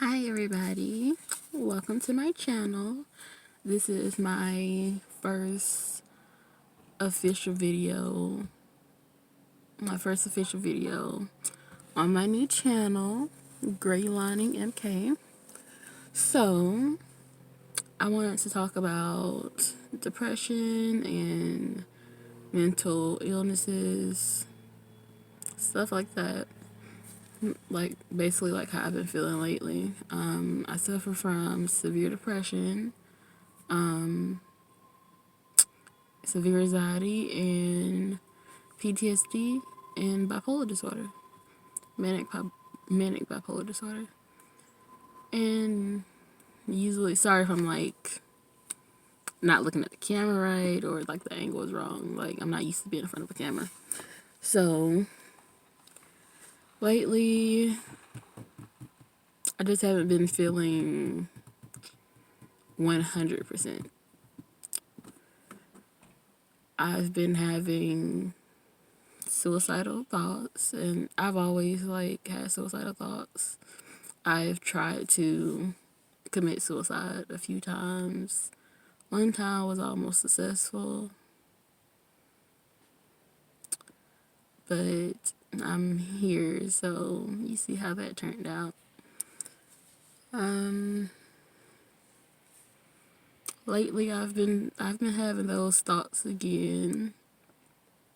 Hi everybody, welcome to my channel. This is my first official video, on my new channel, GreyLiningMK. So, I wanted to talk about depression and mental illnesses, stuff like that. Like basically like how I've been feeling lately. I suffer from severe depression, severe anxiety, and PTSD, and bipolar disorder, manic manic bipolar disorder. And usually, sorry if I'm like not looking at the camera right or like the angle is wrong. Like I'm not used to being in front of a camera. So lately, I just haven't been feeling 100%. I've been having suicidal thoughts, and I've always like had suicidal thoughts. I've tried to commit suicide a few times. One time was almost successful, but I'm here, so you see how that turned out. Lately I've been having those thoughts again.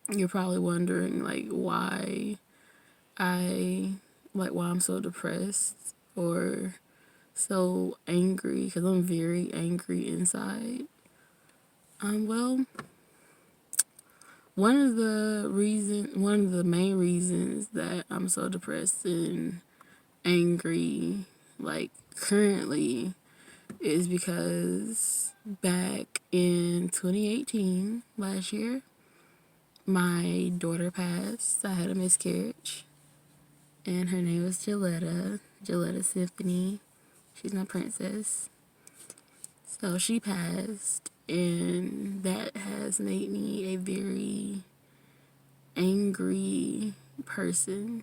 You're probably wondering why I'm so depressed or so angry, because I'm very angry inside. Well, one of the main reasons that I'm so depressed and angry, like currently, is because back in 2018, last year, my daughter passed. I had a miscarriage, and her name was Gilletta Symphony. She's my princess. So she passed, and that has made me a very angry person.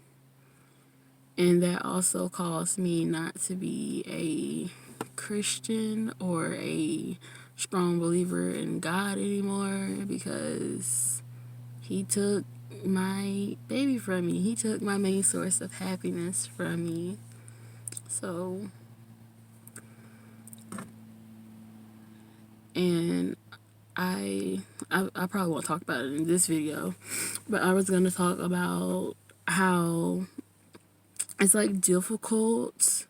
And that also caused me not to be a Christian or a strong believer in God anymore, because he took my baby from me. He took my main source of happiness from me. So, and I probably won't talk about it in this video, but I was going to talk about how it's like difficult,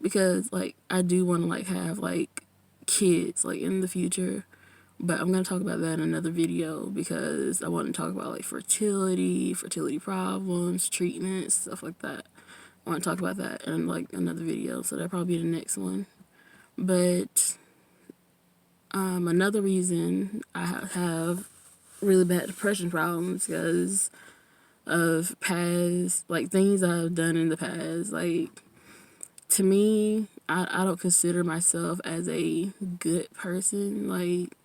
because like I do want to like have like kids like in the future, but I'm going to talk about that in another video, because I want to talk about like fertility problems, treatments, stuff like that. I want to talk about that in like another video, so that'll probably be the next one. But another reason I have really bad depression problems because of past like things I've done in the past. Like, to me, I don't consider myself as a good person. Like,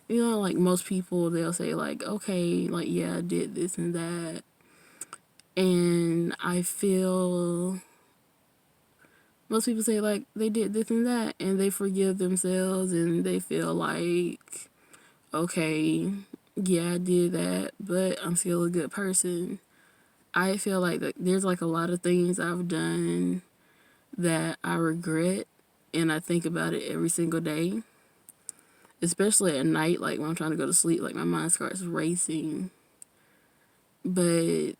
like most people, they'll say like, okay, like, yeah, I did this and that. And I feel most people say like they did this and that, and they forgive themselves, and they feel like, okay, yeah, I did that, but I'm still a good person. I feel like there's like a lot of things I've done that I regret, and I think about it every single day, especially at night, like when I'm trying to go to sleep, like my mind starts racing. But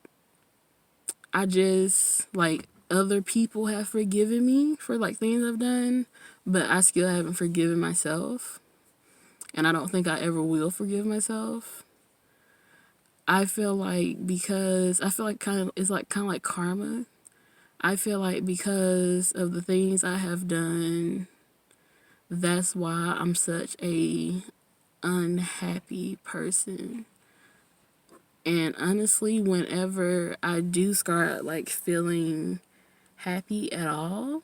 I just, like, other people have forgiven me for like things I've done, but I still haven't forgiven myself, and I don't think I ever will forgive myself. I feel like it's like kind of like karma. I feel like because of the things I have done, that's why I'm such a unhappy person. And honestly, whenever I do start like feeling happy at all,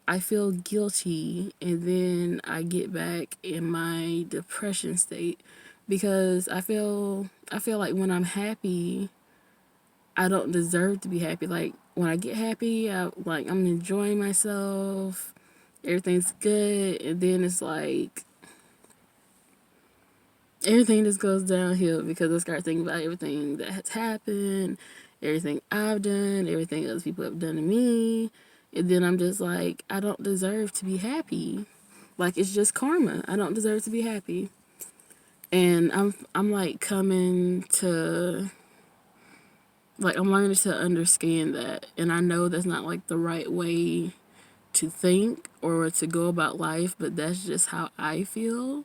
I feel guilty, and then I get back in my depression state, because I feel like when I'm happy, I don't deserve to be happy. Like, when I get happy, I'm enjoying myself. Everything's good, and then it's like everything just goes downhill because I start thinking about everything that has happened, everything I've done, everything other people have done to me, and then I'm just like, I don't deserve to be happy. Like, it's just karma. I don't deserve to be happy. And I'm like coming to, like, I'm learning to understand that, and I know that's not like the right way to think or to go about life, but that's just how I feel.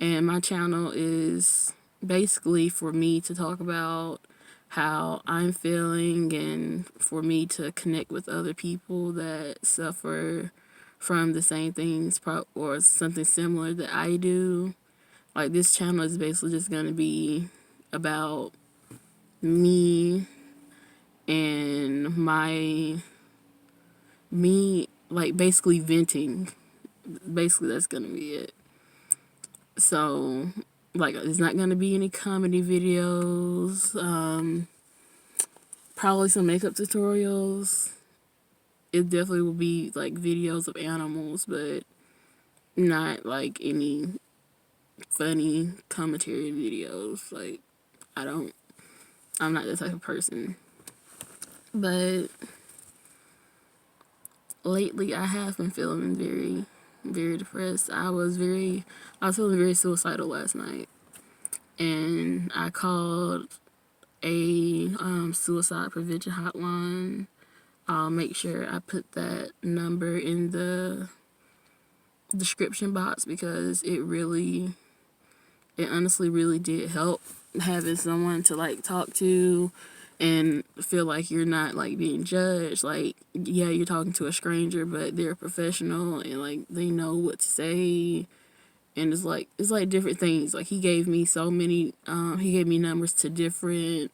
And my channel is basically for me to talk about how I'm feeling and for me to connect with other people that suffer from the same things or something similar that I do. Like, this channel is basically just going to be about me and like, basically venting. Basically, that's going to be it. So, like, there's not going to be any comedy videos, probably some makeup tutorials. It definitely will be, like, videos of animals, but not, like, any funny commentary videos. Like, I'm not that type of person. But lately, I have been feeling very, very depressed. I was feeling very suicidal last night. And I called a suicide prevention hotline. I'll make sure I put that number in the description box because it honestly really did help having someone to like talk to and feel like you're not like being judged. Like, yeah, you're talking to a stranger, but they're a professional and like they know what to say. And it's like different things. Like, he gave me numbers to different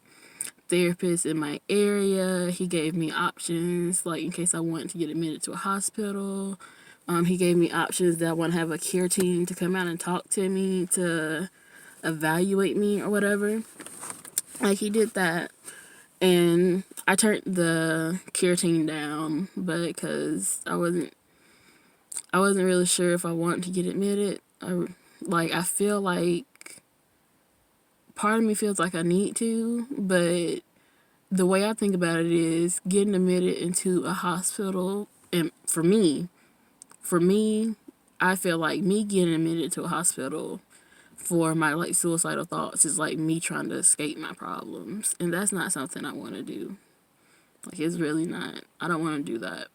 therapists in my area. He gave me options, like, in case I wanted to get admitted to a hospital. He gave me options that I want to have a care team to come out and talk to me, to evaluate me or whatever. Like, he did that. And I turned the care team down, but because I wasn't really sure if I wanted to get admitted. I feel like part of me feels like I need to, but the way I think about it is getting admitted into a hospital, and for me, I feel like me getting admitted to a hospital for my like suicidal thoughts is like me trying to escape my problems, and that's not something I want to do. Like, it's really not. I don't want to do that.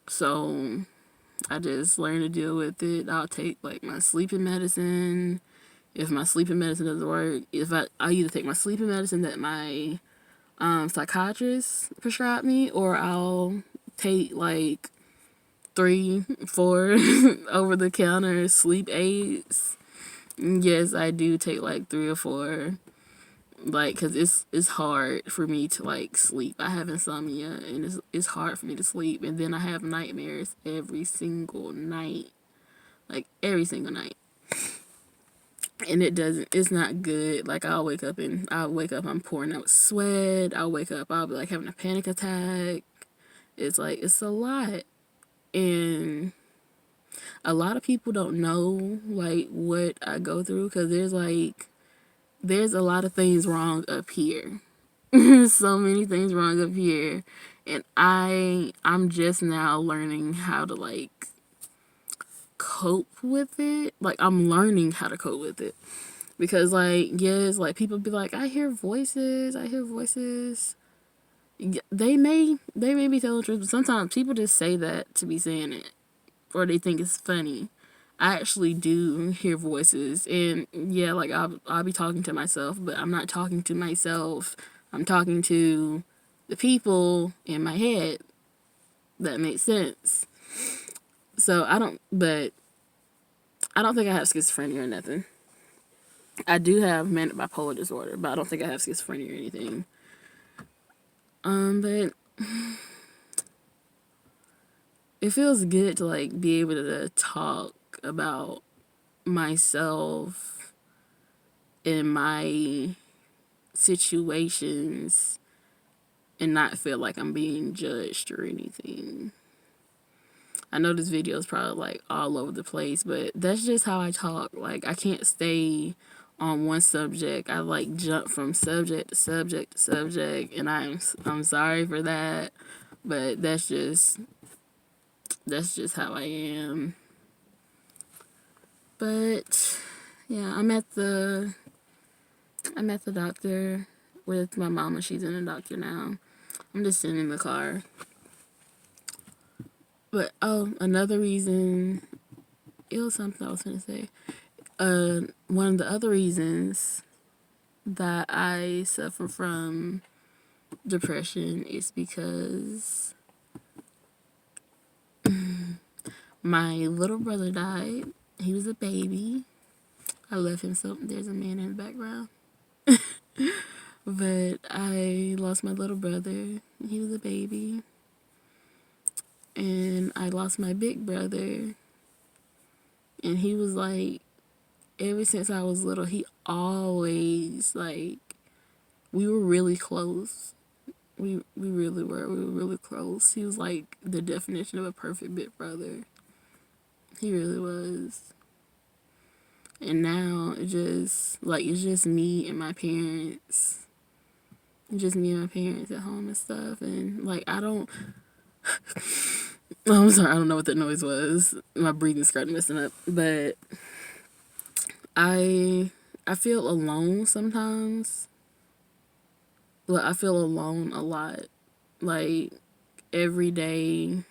So I just learned to deal with it. I'll take like my sleeping medicine. If my sleeping medicine doesn't work, I either take my sleeping medicine that my psychiatrist prescribed me, or I'll take like 3, 4 over the counter sleep aids. Yes, I do take like 3 or 4, like, because it's hard for me to like sleep. I have insomnia and it's hard for me to sleep, and then I have nightmares every single night, like every single night. And it's not good. Like, I'll wake up, I'm pouring out sweat. I'll wake up, I'll be like having a panic attack. It's like, it's a lot. And a lot of people don't know like what I go through, because there's a lot of things wrong up here. So many things wrong up here. And I'm just now learning how to like cope with it. Like, I'm learning how to cope with it. Because, like, yes, like, people be like, I hear voices. They may be telling the truth, but sometimes people just say that to be saying it, or they think it's funny. I actually do hear voices, and yeah, like, I'll be talking to myself, but I'm not talking to myself. I'm talking to the people in my head. That makes sense. So I don't think I have schizophrenia or nothing. I do have manic bipolar disorder, but I don't think I have schizophrenia or anything. But it feels good to like be able to talk about myself and my situations and not feel like I'm being judged or anything. I know this video is probably like all over the place, but that's just how I talk. Like, I can't stay on one subject. I like jump from subject to subject to subject, and I'm sorry for that, but that's just how I am. But yeah, I'm at the doctor with my mama. She's in the doctor now. I'm just sitting in the car. But another reason, it was something I was gonna say. One of the other reasons that I suffer from depression is because my little brother died. He was a baby. I love him so. There's a man in the background. But I lost my little brother. He was a baby. And I lost my big brother. And he was like, ever since I was little, he always, like, we were really close. We really were. We were really close. He was like the definition of a perfect big brother. He really was. And now it's just me and my parents. Just me and my parents at home and stuff. And like, I don't. Oh, I'm sorry. I don't know what that noise was. My breathing started messing up. But I feel alone sometimes. But I feel alone a lot. Like, every day,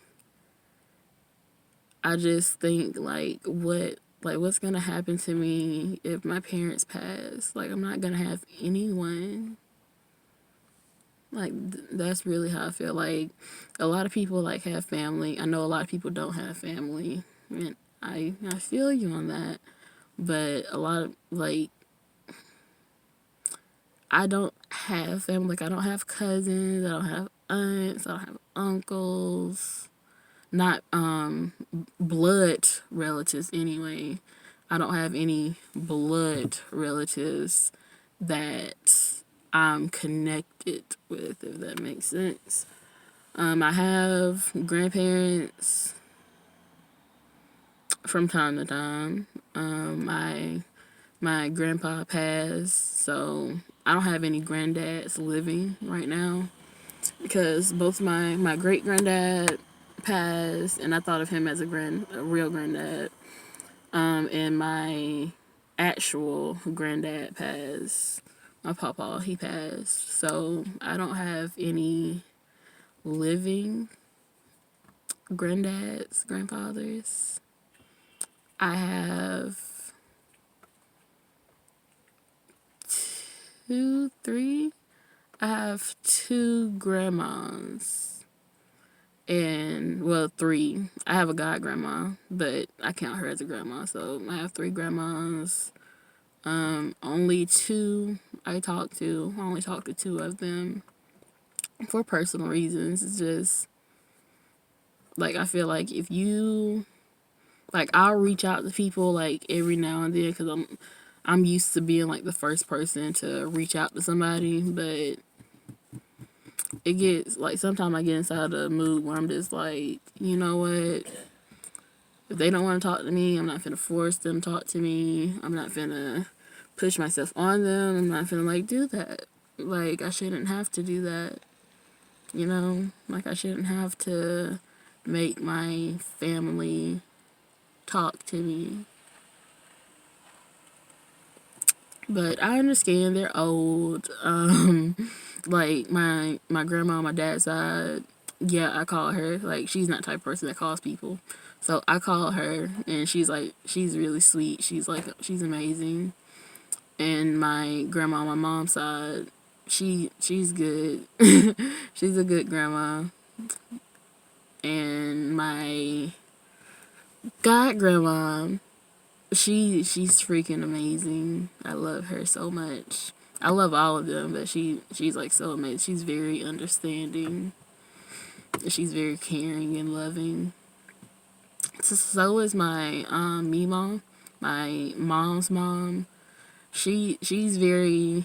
I just think, what's gonna happen to me if my parents pass? Like, I'm not gonna have anyone. Like, that's really how I feel. Like, a lot of people, like, have family. I know a lot of people don't have family. And I feel you on that. But a lot of, like, I don't have family. Like, I don't have cousins. I don't have aunts. I don't have uncles. Not blood relatives anyway. I don't have any blood relatives that I'm connected with, if that makes sense. I have grandparents from time to time. My grandpa passed, so I don't have any granddads living right now because both my great granddad passed, and I thought of him as a real granddad. And my actual granddad passed. My papa, he passed. So I don't have any living granddads, grandfathers. I have I have two grandmas. And, well, three. I have a god grandma, but I count her as a grandma. So I have three grandmas. Only two I talk to. I only talk to two of them for personal reasons. It's just, like, I feel like if you, like, I'll reach out to people, like, every now and then because I'm used to being, like, the first person to reach out to somebody, but it gets, like, sometimes I get inside a mood where I'm just like, you know what? If they don't want to talk to me, I'm not finna force them to talk to me. I'm not finna push myself on them. I'm not finna, like, do that. Like, I shouldn't have to do that. You know? Like, I shouldn't have to make my family talk to me. But I understand they're old. Like, my grandma on my dad's side, yeah, I call her. Like, she's not the type of person that calls people. So I call her, and she's really sweet. She's amazing. And my grandma on my mom's side, she's good. She's a good grandma. And my god grandma, she's freaking amazing. I love her so much. I love all of them, but she's like so amazing. She's very understanding. She's very caring and loving. So is my me mom, my mom's mom. She's very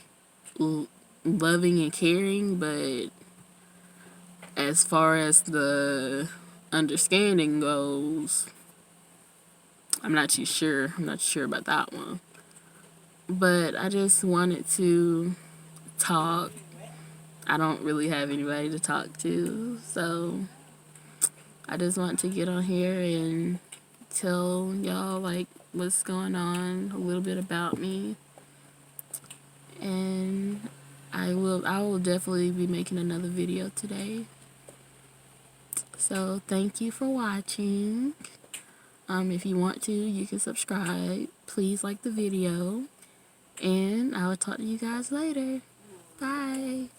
loving and caring, but as far as the understanding goes, I'm not too sure. I'm not sure about that one. But I just wanted to talk. I don't really have anybody to talk to, so I just want to get on here and tell y'all like what's going on, a little bit about me. And I will definitely be making another video today. So thank you for watching. If you want to, you can subscribe. Please like the video. And I will talk to you guys later. Bye.